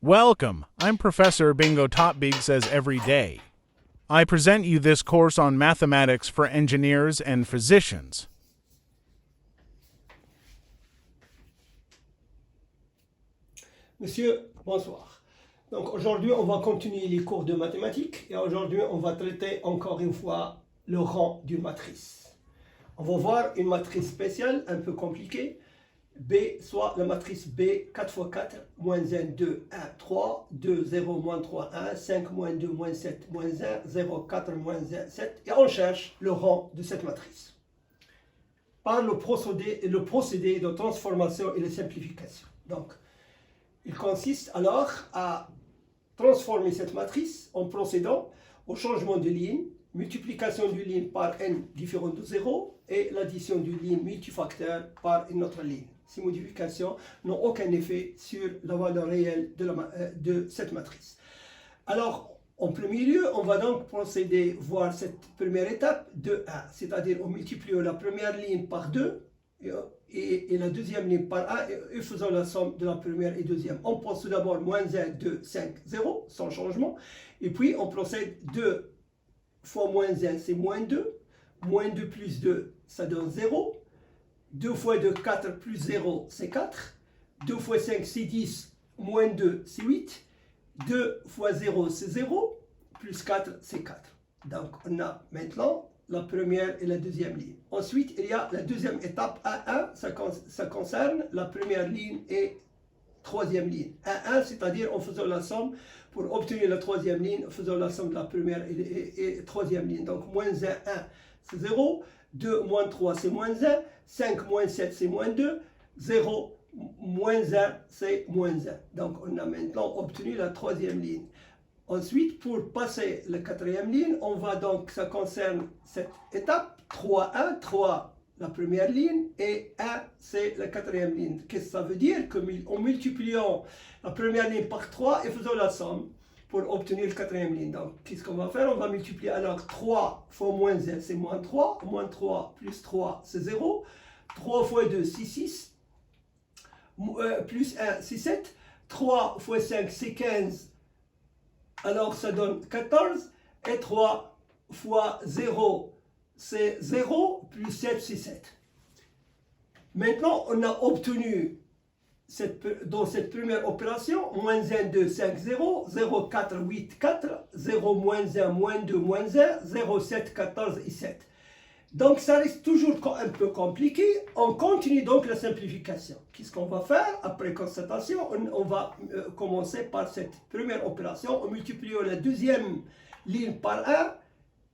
Welcome. I'm Professor Bingo Topbeek Says Every Day. I present you this course on mathematics for engineers and physicians. Monsieur, bonsoir. Donc aujourd'hui, on va continuer les cours de mathématiques et aujourd'hui, on va traiter encore une fois le rang d'une matrice. On va voir une matrice spéciale un peu compliquée. B, soit la matrice B, 4 fois 4, moins 1, 2, 1, 3, 2, 0, moins 3, 1, 5, moins 2, moins 7, moins 1, 0, 4, moins 1, 7. Et on cherche le rang de cette matrice par le procédé de transformation et de simplification. Donc, il consiste alors à transformer cette matrice en procédant au changement de ligne, multiplication d'une ligne par n différent de 0 et l'addition d'une ligne multifacteur par une autre ligne. Ces modifications n'ont aucun effet sur la valeur réelle de cette matrice. Alors, en premier lieu, on va donc procéder voir cette première étape de 1, c'est-à-dire en multipliant la première ligne par 2 et la deuxième ligne par 1 et faisant la somme de la première et deuxième. On pose tout d'abord moins 1, 2, 5, 0, sans changement. Et puis on procède 2 fois moins 1, c'est moins 2. Moins 2 plus 2, ça donne 0. 2 fois 2, 4 plus 0, c'est 4. 2 fois 5, c'est 10. Moins 2, c'est 8. 2 fois 0, c'est 0. Plus 4, c'est 4. Donc on a maintenant la première et la deuxième ligne. Ensuite, il y a la deuxième étape A1, ça concerne la première ligne et troisième ligne. A1, c'est-à-dire en faisant la somme, pour obtenir la troisième ligne, en faisant la somme de la première et troisième ligne. Donc, moins 1, 1, c'est 0. 2 moins 3, c'est moins 1. 5 moins 7, c'est moins 2. 0 moins 1, c'est moins 1. Donc, on a maintenant obtenu la troisième ligne. Ensuite, pour passer la quatrième ligne, on va donc, ça concerne cette étape, 3, 1, 3, la première ligne, et 1, c'est la quatrième ligne. Qu'est-ce que ça veut dire? En multipliant la première ligne par 3 et faisant la somme pour obtenir la quatrième ligne. Donc, qu'est-ce qu'on va faire? On va multiplier alors 3 fois moins 1, c'est moins 3. Moins 3 plus 3, c'est 0. 3 fois 2, c'est 6. Plus 1, c'est 7. 3 fois 5, c'est 15. Alors ça donne 14, et 3 fois 0, c'est 0, plus 7, c'est 7. Maintenant, on a obtenu, dans cette première opération, moins 1, 2, 5, 0, 0, 4, 8, 4, 0, moins 1, moins 2, moins 1, 0, 7, 14 et 7. Donc ça reste toujours un peu compliqué. On continue donc la simplification. Qu'est-ce qu'on va faire? Après constatation, on va commencer par cette première opération en multipliant la deuxième ligne par 1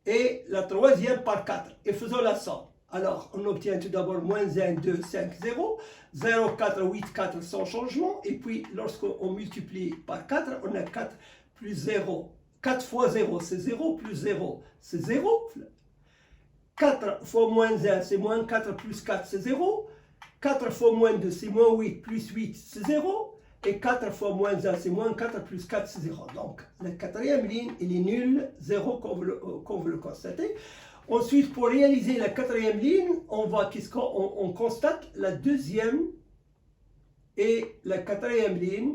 et la troisième par 4 et faisons la somme. Alors on obtient tout d'abord moins 1, 2, 5, 0, 0, 4, 8, 4 sans changement. Et puis lorsqu'on multiplie par 4, on a 4 plus 0. 4 fois 0, c'est 0, plus 0, c'est 0. 4 fois moins 1, c'est moins 4, plus 4, c'est 0. 4 fois moins 2, c'est moins 8, plus 8, c'est 0. Et 4 fois moins 1, c'est moins 4, plus 4, c'est 0. Donc, la quatrième ligne, elle est nulle, 0, comme vous le constatez. Ensuite, pour réaliser la quatrième ligne, on constate la deuxième et la quatrième ligne.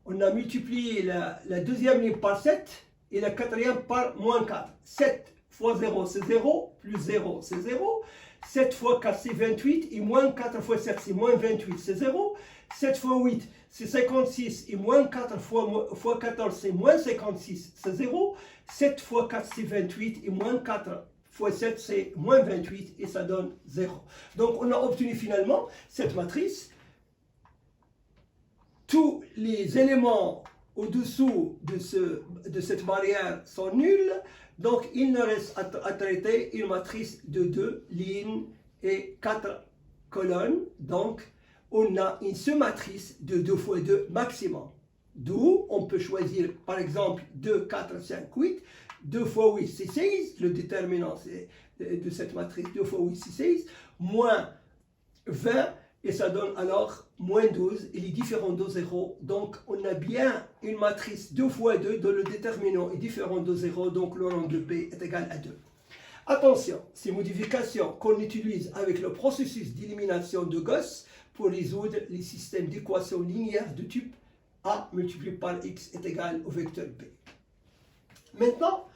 On a multiplié la deuxième ligne par 7 et la quatrième par moins 4. 7 fois 0, c'est 0, plus 0, c'est 0. 7 fois 4, c'est 28, et moins 4 fois 7, c'est moins 28, c'est 0. 7 fois 8, c'est 56, et moins 4 fois 14, c'est moins 56, c'est 0. 7 fois 4, c'est 28, et moins 4 fois 7, c'est moins 28, et ça donne 0. Donc, on a obtenu finalement cette matrice. Tous les éléments au-dessous de cette barrière sont nuls. Donc, il ne reste à traiter une matrice de 2 lignes et 4 colonnes. Donc, on a une seule matrice de 2 fois 2 maximum. D'où on peut choisir, par exemple, 2, 4, 5, 8. 2 fois 8, c'est 16. Le déterminant de cette matrice, 2 fois 8, c'est 16. Moins 20. Et ça donne alors moins 12, il est différent de 0. Donc, on a bien une matrice 2 fois 2 dont le déterminant est différent de 0. Donc, le rang de B est égal à 2. Attention, ces modifications qu'on utilise avec le processus d'élimination de Gauss pour résoudre les systèmes d'équations linéaires de type A multiplié par X est égal au vecteur B. Maintenant,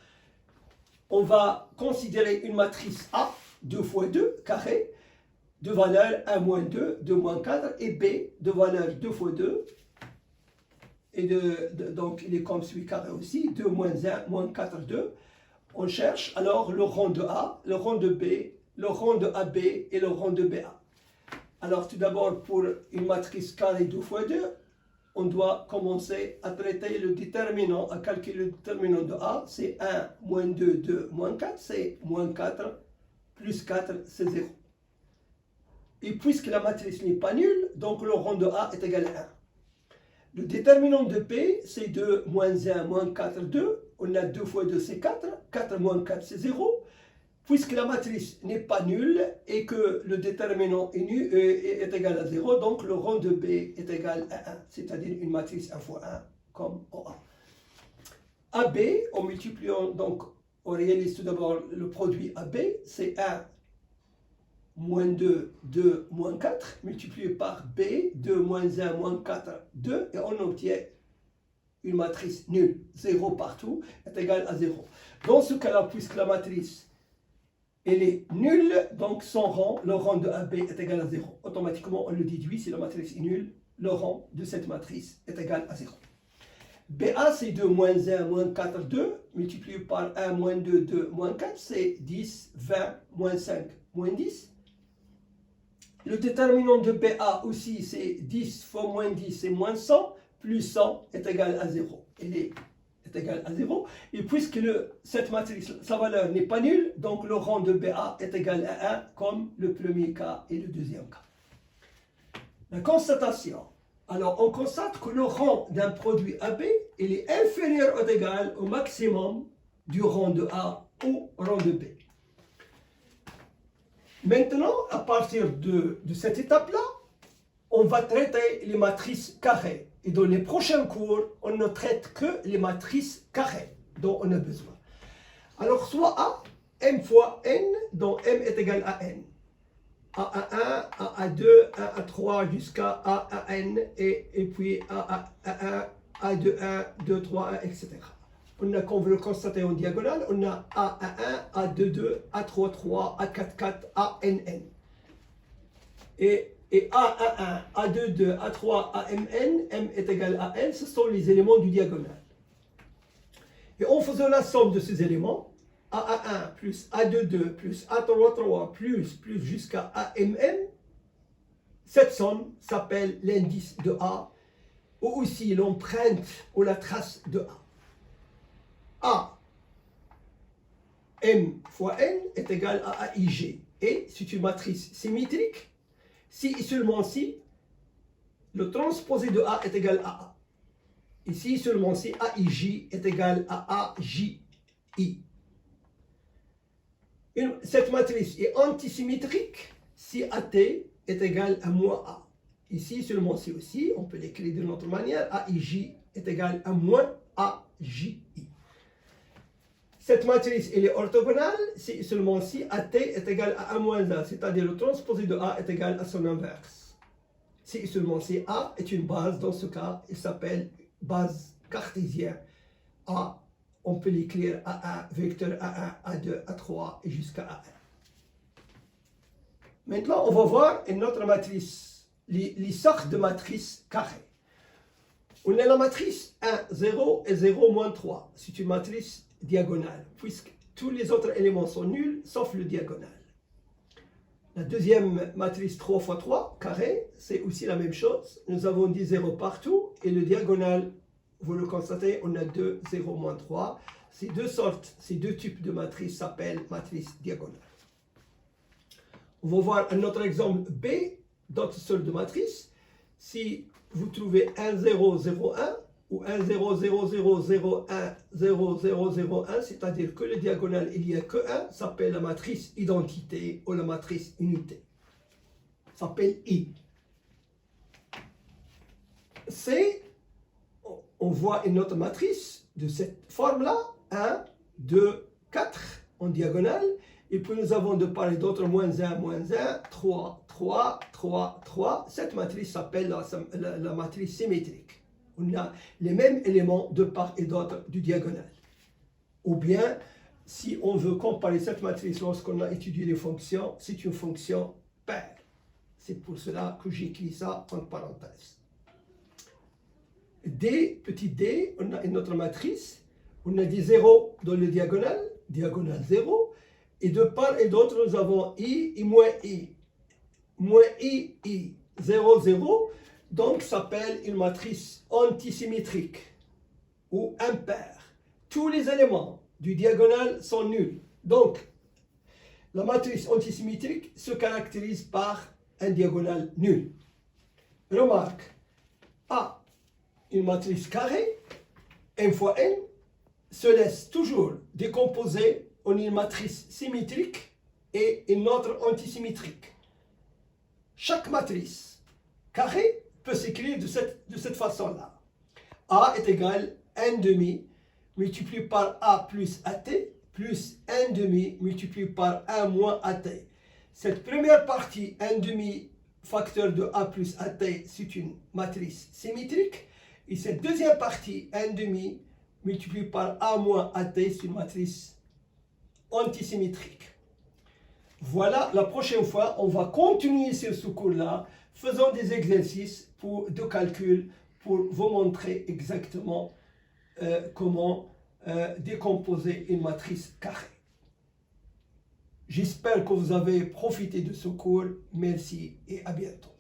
on va considérer une matrice A, 2 fois 2, carré, de valeur 1 moins 2, 2 moins 4, et B, de valeur 2 fois 2, et donc il est comme celui carré aussi, 2 moins 1, moins 4, 2. On cherche alors le rang de A, le rang de B, le rang de AB et le rang de BA. Alors tout d'abord, pour une matrice carrée 2 fois 2, on doit commencer à traiter le déterminant, à calculer le déterminant de A. C'est 1 moins 2, 2 moins 4, c'est moins 4, plus 4, c'est 0. Et puisque la matrice n'est pas nulle, donc le rang de A est égal à 1. Le déterminant de P, c'est 2 moins 1 moins 4, 2. On a 2 fois 2, c'est 4. 4 moins 4, c'est 0. Puisque la matrice n'est pas nulle et que le déterminant est égal à 0, donc le rang de B est égal à 1, c'est-à-dire une matrice 1 fois 1 comme OA. AB, en multipliant, donc on réalise tout d'abord le produit AB, c'est 1 moins 2, 2 moins 4, multiplié par B, 2 moins 1 moins 4, 2, et on obtient une matrice nulle, 0 partout, est égal à 0. Dans ce cas-là, puisque la matrice elle est nulle, donc son rang, le rang de AB est égal à 0. Automatiquement, on le déduit, si la matrice est nulle, le rang de cette matrice est égal à 0. BA, c'est 2 moins 1 moins 4, 2, multiplié par 1 moins 2, 2 moins 4, c'est 10, 20, moins 5, moins 10. Le déterminant de BA aussi, c'est 10 fois moins 10, c'est moins 100, plus 100 est égal à 0. Elle est égal à 0. Et puisque cette matrice, sa valeur n'est pas nulle, donc le rang de BA est égal à 1, comme le premier cas et le deuxième cas. La constatation. Alors, on constate que le rang d'un produit AB, il est inférieur ou égal au maximum du rang de A au rang de B. Maintenant, à partir de cette étape-là, on va traiter les matrices carrées. Et dans les prochains cours, on ne traite que les matrices carrées dont on a besoin. Alors, soit A, M fois N, dont M est égal à N. A1, A2, A3 jusqu'à AN, et puis A1, A2, 2, 3, etc. On a, comme vous le constatez en diagonale, on a A11, A22, A33, A44, ANN. Et A11, A22, A3, AMN, M est égal à N, ce sont les éléments du diagonal. Et en faisant la somme de ces éléments, A11 plus A22 plus A33 plus jusqu'à AMN, cette somme s'appelle l'indice de A, ou aussi l'empreinte ou la trace de A. A, M fois N est égal à AIG. Et c'est une matrice symétrique si et seulement si le transposé de A est égal à A. Ici seulement si AIJ est égal à AJI. Cette matrice est antisymétrique si AT est égal à moins A. Ici seulement si aussi, on peut l'écrire d'une autre manière, AIJ est égal à moins AJI. Cette matrice elle est orthogonale si seulement si AT est égal à A moins A, c'est-à-dire le transposé de A est égal à son inverse. Si seulement si A est une base, dans ce cas, il s'appelle base cartésienne. A, on peut l'écrire A1, vecteur A1, A2, A3 et jusqu'à A1. Maintenant, on va voir une autre matrice, les sortes de matrices carrées. On a la matrice 1, 0 et 0, moins 3. C'est une matrice diagonale, puisque tous les autres éléments sont nuls, sauf le diagonal. La deuxième matrice 3 fois 3, carré, c'est aussi la même chose. Nous avons dit 0 partout, et le diagonal, vous le constatez, on a 2, 0, moins 3. Ces deux sortes, ces deux types de matrices s'appellent matrices diagonales. On va voir un autre exemple B, d'autres sortes de matrices. Si vous trouvez 1, 0, 0, 1, ou 1, 0, 0, 0, 0, 1, 0, 0, 0, 1, c'est-à-dire que le diagonal, il n'y a que 1, s'appelle la matrice identité ou la matrice unité. S'appelle I. C, on voit une autre matrice de cette forme-là, 1, 2, 4 en diagonale, et puis nous avons de part et d'autre moins 1, 3, 3, 3, 3. Cette matrice s'appelle la matrice symétrique. On a les mêmes éléments de part et d'autre du diagonale. Ou bien, si on veut comparer cette matrice lorsqu'on a étudié les fonctions, c'est une fonction paire. C'est pour cela que j'écris ça entre parenthèses. D, petit d, on a une autre matrice. On a des zéros dans le diagonale, diagonale 0. Et de part et d'autre, nous avons i et moins i. Moins i, 0, 0. Donc, ça s'appelle une matrice antisymétrique ou impaire. Tous les éléments du diagonale sont nuls. Donc, la matrice antisymétrique se caractérise par un diagonale nul. Remarque, A, une matrice carrée, n fois n, se laisse toujours décomposer en une matrice symétrique et une autre antisymétrique. Chaque matrice carrée peut s'écrire de cette façon-là. A est égal à n demi multiplié par A plus AT plus n demi multiplié par 1 moins AT. Cette première partie, n demi facteur de A plus AT, c'est une matrice symétrique. Et cette deuxième partie, n demi multiplié par A moins AT, c'est une matrice antisymétrique. Voilà, la prochaine fois, on va continuer sur ce cours-là, faisant des exercices de calcul pour vous montrer exactement comment décomposer une matrice carrée. J'espère que vous avez profité de ce cours. Merci et à bientôt.